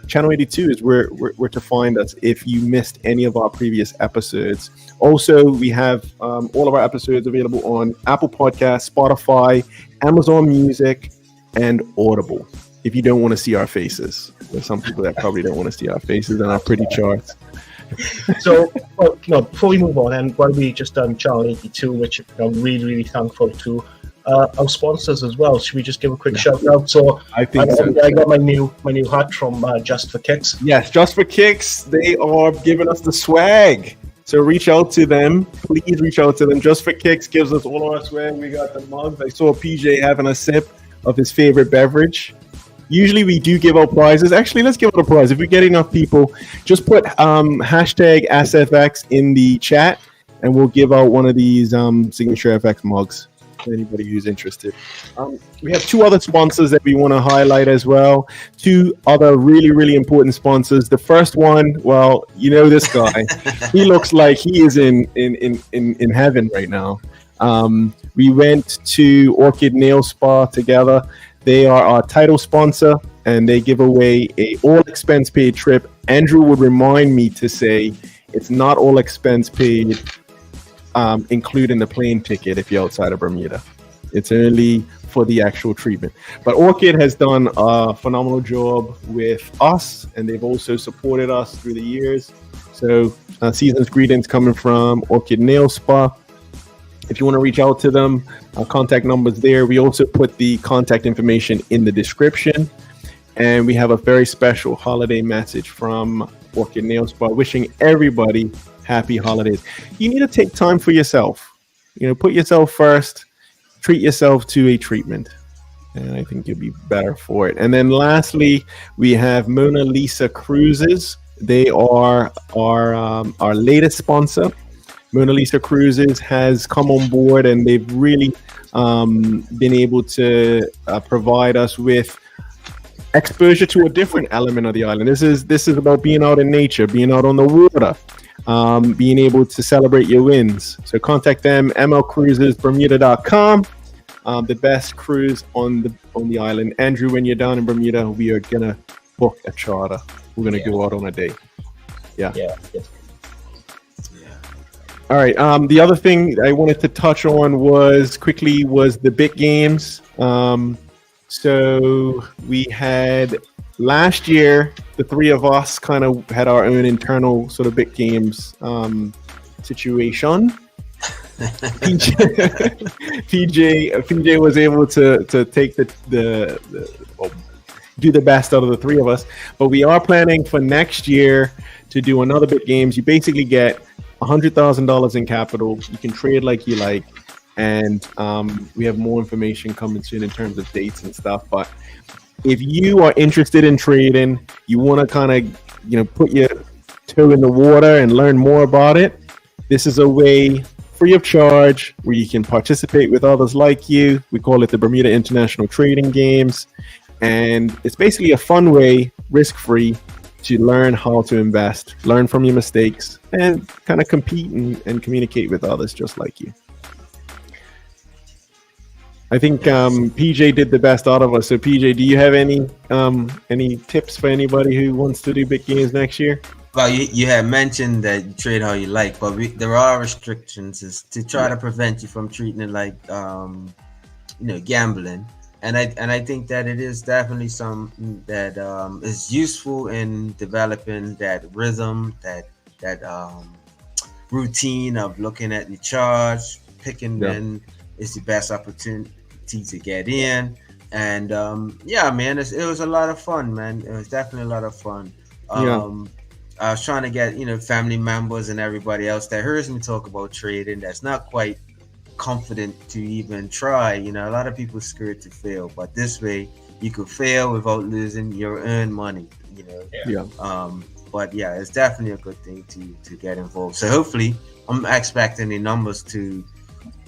Channel 82 is where to find us if you missed any of our previous episodes. Also, we have all of our episodes available on Apple Podcasts, Spotify, Amazon Music, and Audible. if you don't want to see our faces. There's some people that probably don't want to see our faces and our pretty charts. So, well, before we move on, and while we just done Channel 82, which I'm really, really thankful to, our sponsors as well. Should we just give a quick shout out? So I think I got my new hat from Just for Kicks. Yes, Just for Kicks. They are giving us the swag. So reach out to them. Please reach out to them. Just for Kicks gives us all our swag. We got the mugs. I saw PJ having a sip of his favorite beverage. Usually we do give out prizes. Actually, let's give out a prize. If we get enough people, just put hashtag AskFX in the chat, and we'll give out one of these Signature FX mugs to anybody who's interested. We have two other sponsors that we want to highlight as well. Two other really, really important sponsors. The first one, well, you know this guy. He looks like he is in heaven right now. We went to Orchid Nail Spa together. They are our title sponsor, and they give away a all expense paid trip. Andrew would remind me to say it's not all expense paid, including the plane ticket if you're outside of Bermuda. It's only for the actual treatment. But Orchid has done a phenomenal job with us, and they've also supported us through the years. So season's greetings coming from Orchid Nail Spa. If you want to reach out to them, contact numbers there. We also put the contact information in the description. And we have a very special holiday message from Orchid Nail Spa wishing everybody happy holidays. You need to take time for yourself. Put yourself first. Treat yourself to a treatment. And I think you'll be better for it. And then lastly, we have Mona Lisa Cruises. They are our latest sponsor. Mona Lisa Cruises has come on board, and they've really been able to provide us with exposure to a different element of the island. This is about being out in nature, being out on the water, being able to celebrate your wins. So contact them, mlcruisesbermuda.com. The best cruise on the island. Andrew, when you're down in Bermuda, we are gonna book a charter. We're gonna go out on a day. Yeah. All right. The other thing I wanted to touch on was the bit games. So we had last year, the three of us kind of had our own internal sort of bit games situation. PJ was able to take do the best out of the three of us, but we are planning for next year to do another bit games. You basically get $100,000 in capital. You can trade like you like, and we have more information coming soon in terms of dates and stuff. But if you are interested in trading, you want to kind of put your toe in the water and learn more about it, this is a way free of charge where you can participate with others like you. We call it the Bermuda International Trading Games, and it's basically a fun way, risk-free, to learn how to invest, learn from your mistakes, and kind of compete and communicate with others just like you. I think PJ did the best out of us. So PJ, do you have any tips for anybody who wants to do big games next year? Well, you had mentioned that you trade how you like, but there are restrictions to try to prevent you from treating it like gambling. And I think that it is definitely something that is useful in developing that rhythm, that routine of looking at your charts, picking when is the best opportunity to get in. And man, it was a lot of fun, man. It was definitely a lot of fun. I was trying to get family members and everybody else that hears me talk about trading that's not quite confident to even try. A lot of people are scared to fail, but this way you could fail without losing your earned money. But it's definitely a good thing to get involved. So hopefully I'm expecting the numbers to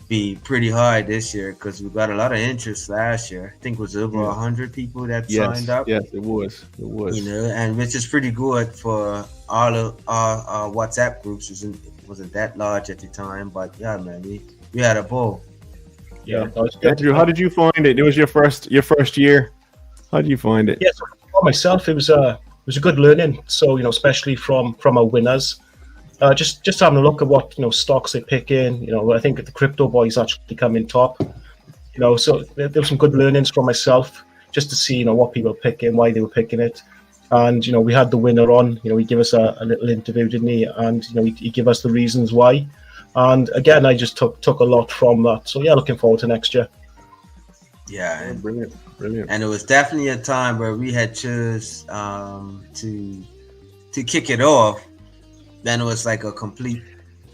be pretty high this year, because we got a lot of interest last year. I think it was over 100 people that signed up. Yes, it was. And which is pretty good for all of our WhatsApp groups. Wasn't that large at the time, but man, we had a ball. Andrew, how did you find it? It was your first year. How did you find it? Yes, for myself, it was a good learning. So especially from our winners, just having a look at what stocks they pick in. I think the crypto boys actually come in top. So there was some good learnings from myself. just to see, what people are picking, why they were picking it. And, we had the winner on, he gave us a little interview, didn't he? And, he gave us the reasons why. And again, I just took a lot from that. So yeah, looking forward to next year. Yeah. And, brilliant. And it was definitely a time where we had chose to kick it off. Then it was like a complete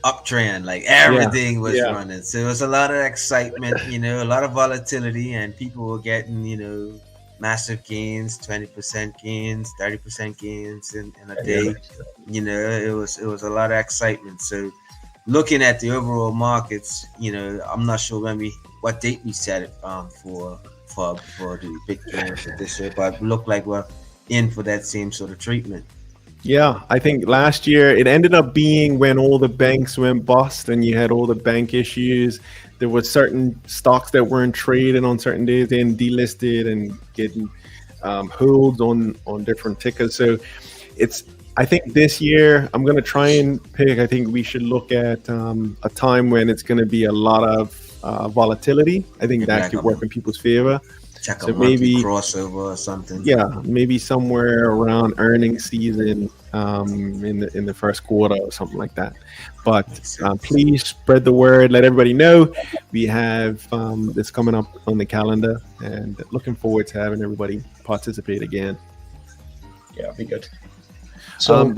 uptrend, like everything was running. So it was a lot of excitement, a lot of volatility, and people were getting, massive gains, 20% gains, 30% gains in a day. It was a lot of excitement. So looking at the overall markets, I'm not sure what date we set it for the big gains for this year, but it looked like we're in for that same sort of treatment. Yeah, I think last year it ended up being when all the banks went bust and you had all the bank issues. There were certain stocks that weren't traded on certain days, then delisted and getting holds on different tickers. So I think this year I'm going to try and pick, I think we should look at a time when it's going to be a lot of volatility. I think that could work in people's favor. Check So a monthly maybe crossover or something. Yeah, maybe somewhere around earnings season in the first quarter or something like that. But please spread the word. Let everybody know we have this coming up on the calendar, and looking forward to having everybody participate again. Yeah, be good. So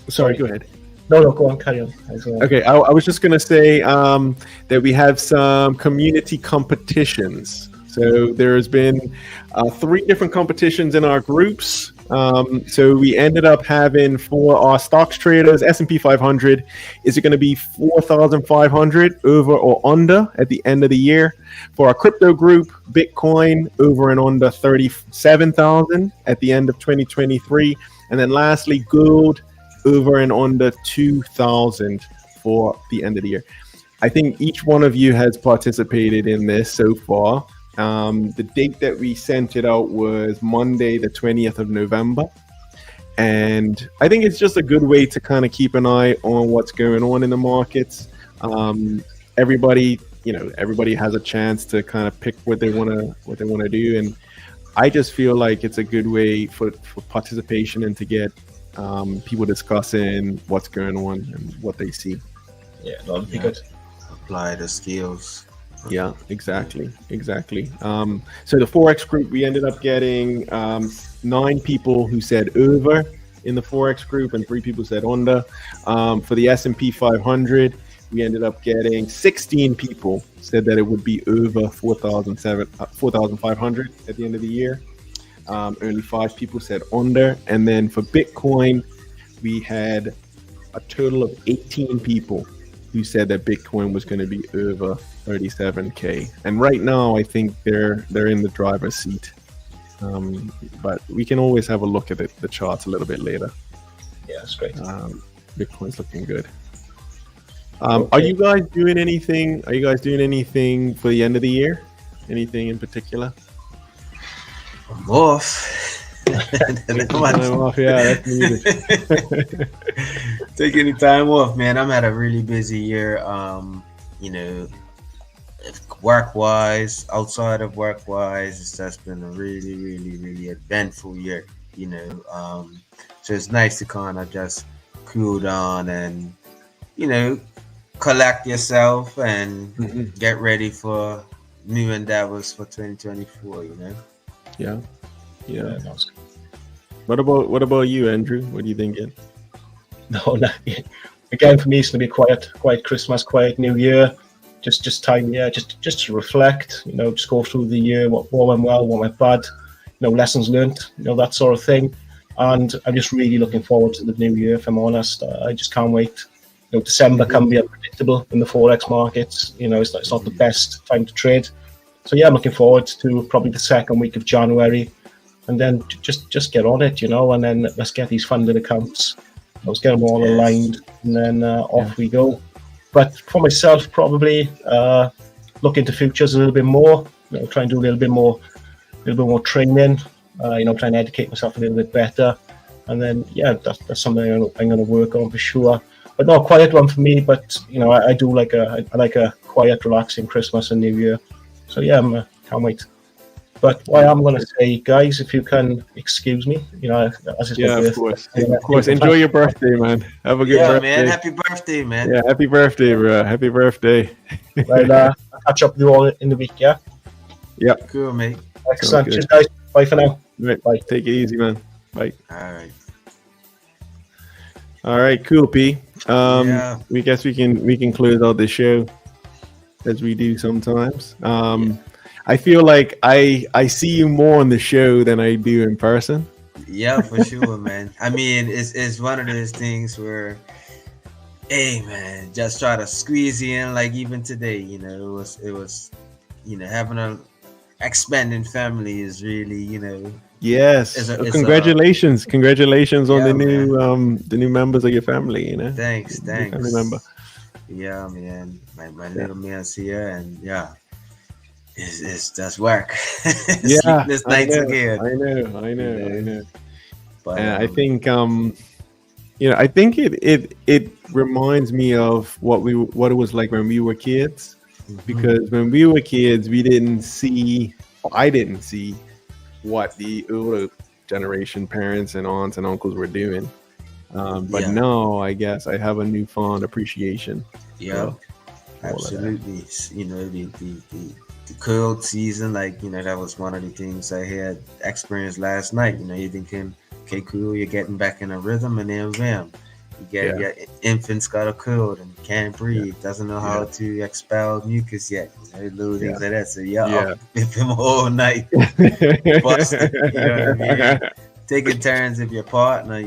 sorry, go ahead. No, go on, carry on. Okay, I was just going to say that we have some community competitions. So there's been 3 different competitions in our groups. So we ended up having for our stocks traders, S&P 500, is it going to be 4,500 over or under at the end of the year? For our crypto group, Bitcoin over and under 37,000 at the end of 2023. And then lastly, gold over and under 2,000 for the end of the year. I think each one of you has participated in this so far. The date that we sent it out was Monday, the 20th of November. And I think it's just a good way to kind of keep an eye on what's going on in the markets. Everybody has a chance to kind of pick what they want to do. And I just feel like it's a good way for participation and to get people discussing what's going on and what they see. Yeah, that'll be good. Apply the skills. Yeah, exactly. So the Forex group, we ended up getting 9 people who said over in the Forex group and 3 people said under. For the S&P 500, we ended up getting 16 people said that it would be over 4,500 at the end of the year. Only 5 people said under. And then for Bitcoin, we had a total of 18 people who said that Bitcoin was going to be over 37K. And right now, I think they're in the driver's seat. But we can always have a look at the charts a little bit later. Yeah, that's great. Bitcoin's looking good. Are you guys doing anything? Are you guys doing anything for the end of the year? Anything in particular? I'm off. Yeah, that's needed. Take any time off, man. I'm had a really busy year. Work-wise, outside of work-wise, it's just been a really, really, really eventful year. So it's nice to kind of just cool down and collect yourself and get ready for new endeavors for 2024. Yeah. What about you, Andrew? What are you thinking? No. Again, for me, it's gonna be quiet Christmas, quiet New Year. Just time, just to reflect. Just go through the year, what went well, what went bad. Lessons learned. That sort of thing. And I'm just really looking forward to the new year. If I'm honest, I just can't wait. December can be unpredictable in the Forex markets. It's not the best time to trade. So yeah, I'm looking forward to probably the second week of January. And then just get on it, and then let's get these funded accounts. Let's get them all aligned, and then off we go. But for myself, probably look into futures a little bit more. Try and do a little bit more training. Try and educate myself a little bit better. And then that's something I'm going to work on for sure. But not a quiet one for me. But I do like a quiet, relaxing Christmas and New Year. So yeah, can't wait. But what I'm going to say, guys, if you can excuse me, as it's my Yeah, of birthday. course. Of course. Enjoy your birthday, man. Have a good Yeah, birthday. man. Happy birthday, man. Yeah, happy birthday, bro. Happy birthday. I'll catch up with you all in the week, yeah? Yep. Cool, mate. Excellent. good. Cheers, guys. Bye for now. Right. Bye. Take it easy, man. Bye. All right. All right, cool, P. Yeah. We guess we can close out the show as we do sometimes. I feel like I see you more on the show than I do in person. Yeah, for sure, man. I mean, it's one of those things where, hey, man, just try to squeeze you in. Like even today, it was, having a expanding family is really, Yes. Congratulations on Yeah, the new members of your family. Thanks. Family member. Yeah, man. My little man's here, and yeah. It's just work. Yeah, Sleepless nights again. I know. But I think I think it reminds me of what it was like when we were kids, because when we were kids, I didn't see what the older generation parents and aunts and uncles were doing. But now I guess I have a newfound appreciation. Yeah, absolutely. The cold season, that was one of the things I had experienced last night. You're thinking, okay, cool, you're getting back in a rhythm, and then bam, your infant's got a cold and can't breathe, doesn't know how to expel mucus yet, little things like that. So up with him all night, busted, you know what I mean? Taking turns with your partner,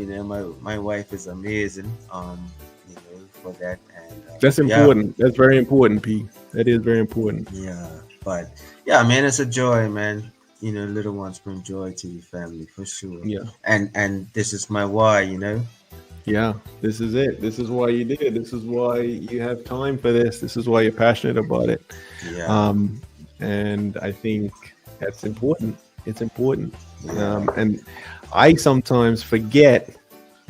my wife is amazing, for that. And that's important. That's very important, P. That is very important. Yeah. But yeah, man, it's a joy, man. Little ones bring joy to your family for sure. Yeah. And this is my why, Yeah, this is it. This is why you did it. This is why you have time for this. This is why you're passionate about it. Yeah. And I think that's important. It's important. Yeah. And I sometimes forget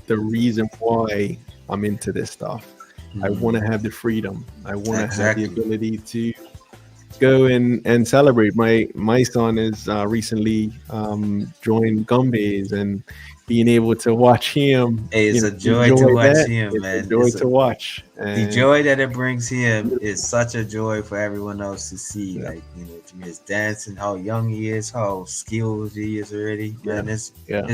the reason why I'm into this stuff. I want to have the freedom. I want to have the ability to go and celebrate. My son is recently joined Gumbies, and being able to watch him, it's a joy to watch him, man. It's a joy to watch. The joy that it brings him is such a joy for everyone else to see. Like through his dancing, how young he is, how skilled he is already. Man, it's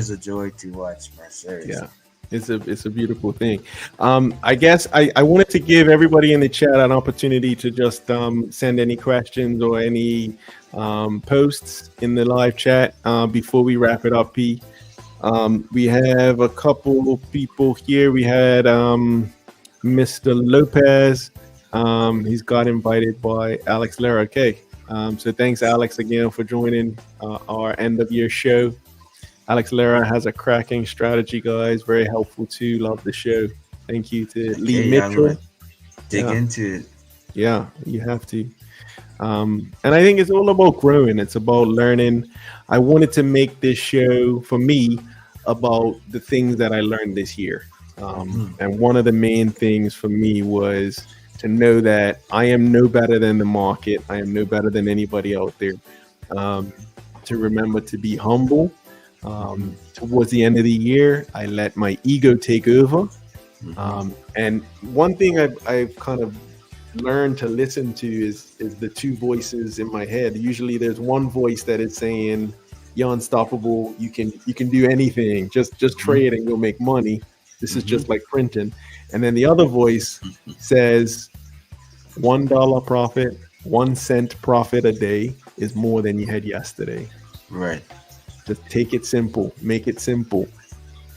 a joy to watch, man. Seriously. Yeah. It's a beautiful thing. I guess I wanted to give everybody in the chat an opportunity to just send any questions or any posts in the live chat before we wrap it up, P. We have a couple of people here. We had Mr. Lopez. He's got invited by Alex Lera. Okay. So thanks, Alex, again for joining our end of year show. Alex Lera has a cracking strategy, guys. Very helpful too. Love the show. Thank you to Lee Mitchell. Dig into it. Yeah, you have to. And I think it's all about growing. It's about learning. I wanted to make this show, for me, about the things that I learned this year. And one of the main things for me was to know that I am no better than the market. I am no better than anybody out there. To remember to be humble. Towards the end of the year, I let my ego take over. And one thing I've kind of learned to listen to is the two voices in my head. Usually there's one voice that is saying, you're unstoppable, you can do anything, just trade and you'll make money. This is just like printing. And then the other voice says, $1 profit, 1 cent profit a day is more than you had yesterday. Right. Just take it simple, make it simple.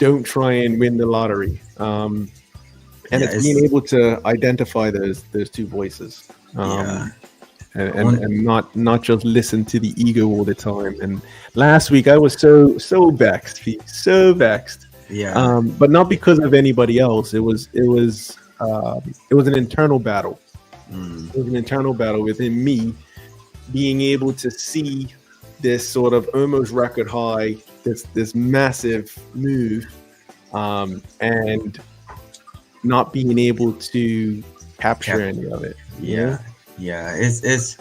Don't try and win the lottery. And it's being able to identify those two voices, and not just listen to the ego all the time. And last week I was so vexed, so vexed. Yeah. But not because of anybody else. It was an internal battle. It was an internal battle within me, being able to see this sort of almost record high, this massive move, and not being able to capture any of it. Yeah. It's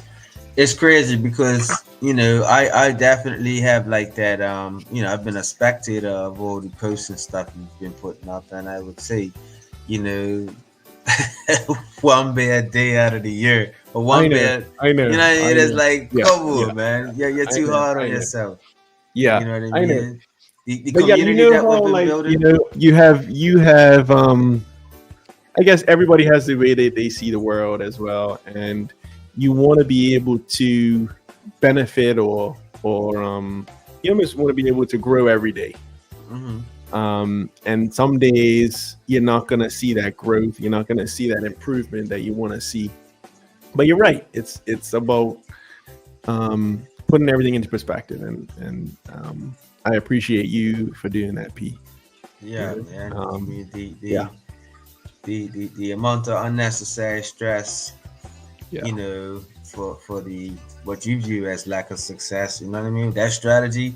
it's crazy because I definitely have like that. I've been a spectator of all the posts and stuff you've been putting up, and I would say, you know, one bad day out of the year or I one know, bad, I know, I it is know. like, Yeah, come yeah, on, man, you're I too know, hard on I know. yourself. Yeah, You know what I I know. mean? The But yeah, you community know that we've how, been like, building. you have I guess everybody has the way they see the world as well, and you want to be able to benefit or you almost want to be able to grow every day. Hmm. And some days you're not gonna see that growth, you're not gonna see that improvement that you want to see. But you're right, it's about putting everything into perspective, and I appreciate you for doing that, P. You Yeah, man. know? I mean, Yeah, the amount of unnecessary stress, yeah, for the what you view as lack of success. You know what I mean? That strategy,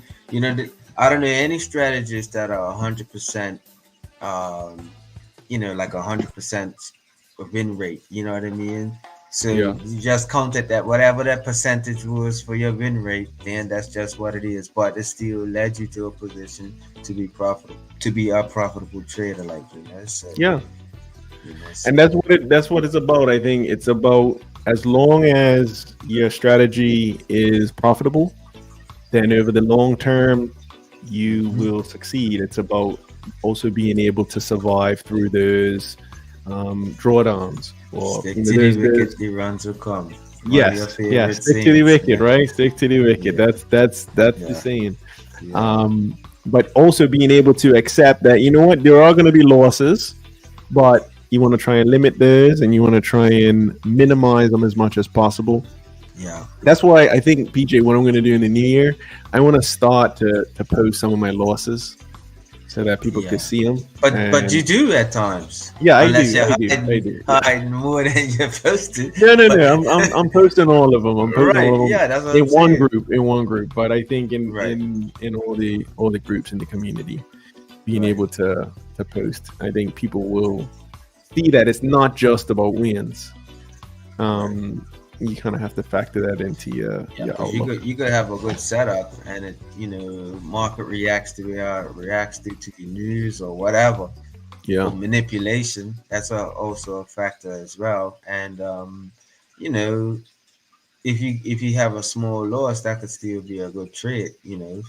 I don't know any strategists that are 100%, um, like 100% win rate. You know what I mean? So yeah. you just counted that whatever that percentage was for your win rate, then that's just what it is. But it still led you to a position to be profitable, to be a profitable trader, like So Yeah, so and that's what it's about. I think it's about, as long as your strategy is profitable, then over the long term you mhm. will succeed. It's about also being able to survive through those drawdowns, or Stick to the there's wicket, the runs will come. One of your yes, yes, favorite stick to the sayings. wicket, Yeah, right? Stick to the wicket. yeah, That's the yeah, saying. yeah, Um, but also being able to accept that, there are going to be losses, but you want to try and limit those, and you want to try and minimize them as much as possible. yeah, That's why I think, PJ, what I'm going to do in the new year, I want to start to post some of my losses so that people could yeah. see them. But you And do at times, yeah, I unless do, you're I do, I hiding do. Yeah. hiding more than you're supposed to. No, no, But no. I'm posting all of them. I'm posting right, all of them yeah, that's what in I'm one saying. group, in one group. But I think in Right, all the groups in the community, being right. able to post, I think people will see that it's not just about wins. Right. You kind of have to factor that into your Yeah, your because you outlook. could have a good setup, and it market reacts to the news or whatever, Yeah, or manipulation. That's also a factor as well. And you know, if you have a small loss, that could still be a good trade.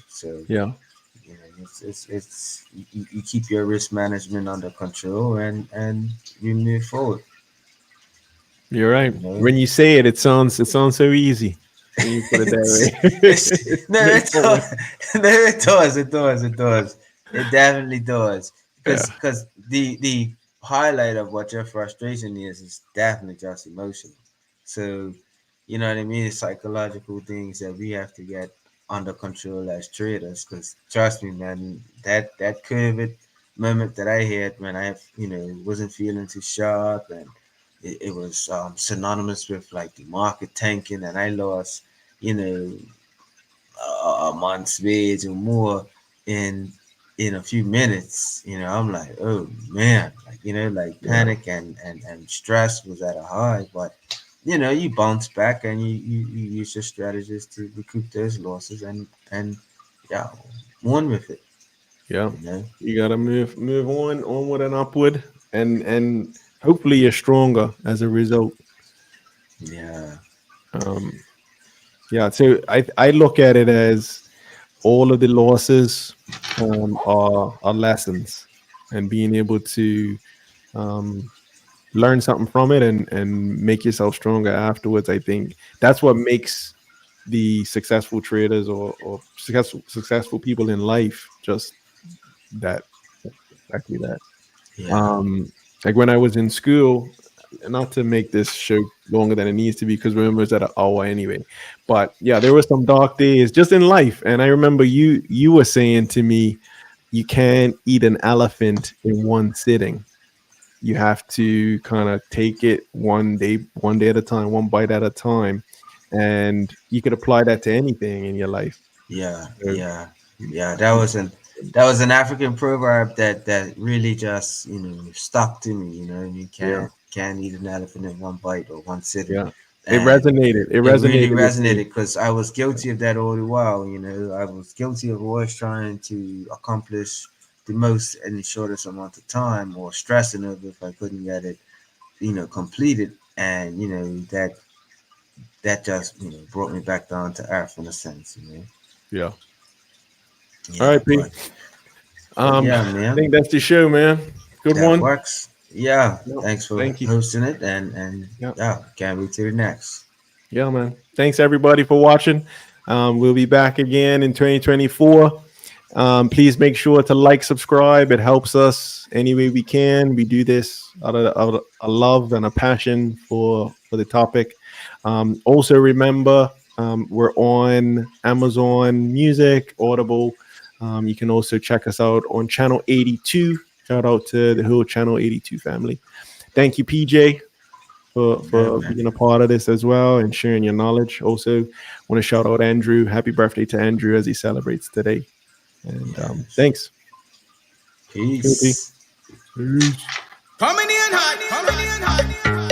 So yeah. you keep your risk management under control, and you move forward. You're right. You know. When you say it, it sounds so easy. When you put it that it's, way, it's it's no, it straightforward. does. No, it does. It definitely does. Yeah, Because the highlight of what your frustration is definitely just emotional. So you know what I mean. It's psychological things that we have to get under control as traders. Because trust me, man, that COVID moment that I had when I wasn't feeling too sharp, and it was synonymous with like the market tanking, and I lost you know a month's wage or more in a few minutes. I'm like, oh man, like like yeah, panic and stress was at a high. But you bounce back, and you use your strategies to recoup those losses, and yeah, one with it. yeah. you know You gotta move on, onward and upward, and hopefully you're stronger as a result. yeah, Um, yeah. So I look at it as all of the losses are lessons, and being able to um, learn something from it, and make yourself stronger afterwards. I think that's what makes the successful traders, or successful people in life, just that, exactly that. yeah, um like when I was in school, not to make this show longer than it needs to be, because remember it's at an hour anyway, but yeah, there were some dark days just in life, and I remember you were saying to me, you can't eat an elephant in one sitting. You have to kind of take it one day at a time, one bite at a time, and you could apply that to anything in your life. yeah, So, yeah, yeah. That was an African proverb that really just stuck to me. You yeah, can't eat an elephant in one bite or one sitting. yeah, It resonated. It resonated. Really with me. resonated because I was guilty of that all the while. You know, I was guilty of always trying to accomplish the most in the shortest amount of time, or stressing over if I couldn't get it, completed. And that just brought me back down to earth in a sense. Yeah. Yeah, All right, P. yeah, I man, think that's the show, man. Good that one. works. Yeah, Yep. thanks for Thank you. hosting it, and Yep. yeah, can't wait to the next. Yeah, man. Thanks everybody for watching. We'll be back again in 2024. Please make sure to like, subscribe. It helps us any way we can. We do this out of a love and a passion for the topic. Also, remember, we're on Amazon Music, Audible. You can also check us out on Channel 82. Shout out to the whole Channel 82 family. Thank you, PJ, for being a part of this as well and sharing your knowledge. Also, want to shout out Andrew. Happy birthday to Andrew as he celebrates today. And thanks. Peace. Peace. Coming in hot.